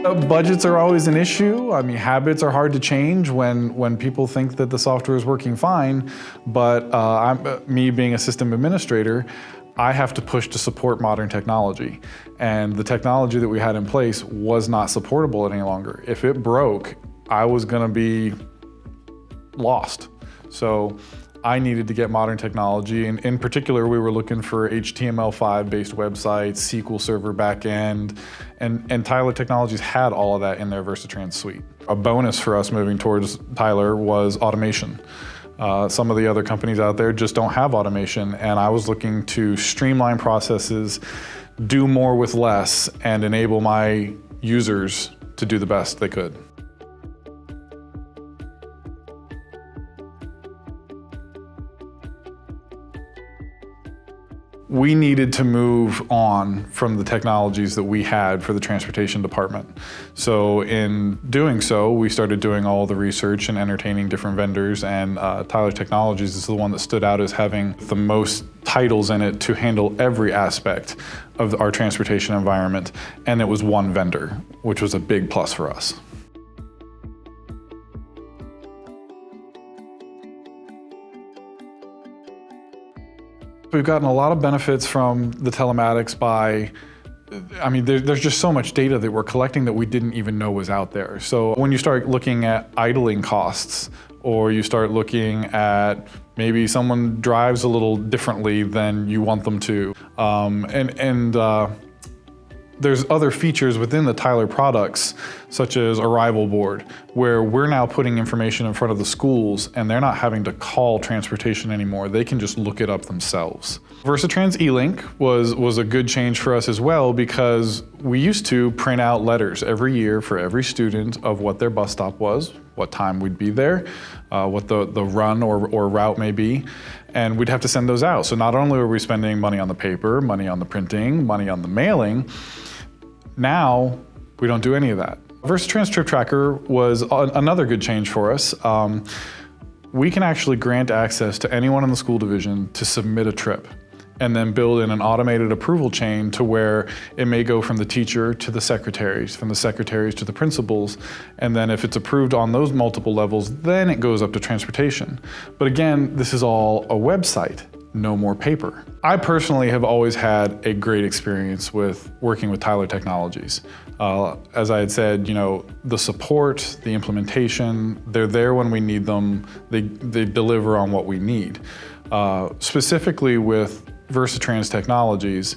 Budgets are always an issue. I mean, habits are hard to change when people think that the software is working fine, but me being a system administrator, I have to push to support modern technology. And the technology that we had in place was not supportable any longer. If it broke, I was gonna be lost. So I needed to get modern technology, and in particular, we were looking for HTML5 based websites, SQL Server backend, and Tyler Technologies had all of that in their Versatrans suite. A bonus for us moving towards Tyler was automation. Some of the other companies out there just don't have automation, and I was looking to streamline processes, do more with less, and enable my users to do the best they could. We needed to move on from the technologies that we had for the transportation department. So in doing so, we started doing all the research and entertaining different vendors, and Tyler Technologies is the one that stood out as having the most titles in it to handle every aspect of our transportation environment, and it was one vendor, which was a big plus for us. We've gotten a lot of benefits from the telematics there's just so much data that we're collecting that we didn't even know was out there. So when you start looking at idling costs, or you start looking at maybe someone drives a little differently than you want them to, there's other features within the Tyler products, such as Arrival Board, where we're now putting information in front of the schools and they're not having to call transportation anymore. They can just look it up themselves. Versatrans eLink was a good change for us as well, because we used to print out letters every year for every student of what their bus stop was, what time we'd be there, what the run or route may be, and we'd have to send those out. So not only were we spending money on the paper, money on the printing, money on the mailing, now we don't do any of that. Versatrans Trip Tracker was another good change for us. We can actually grant access to anyone in the school division to submit a trip, and then build in an automated approval chain to where it may go from the teacher to the secretaries, from the secretaries to the principals, and then if it's approved on those multiple levels, then it goes up to transportation. But again, this is all a website, no more paper. I personally have always had a great experience with working with Tyler Technologies. As I had said, the support, the implementation, they're there when we need them. They deliver on what we need. Specifically with Versatrans Technologies,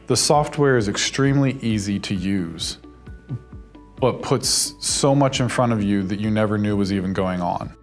the software is extremely easy to use, but puts so much in front of you that you never knew was even going on.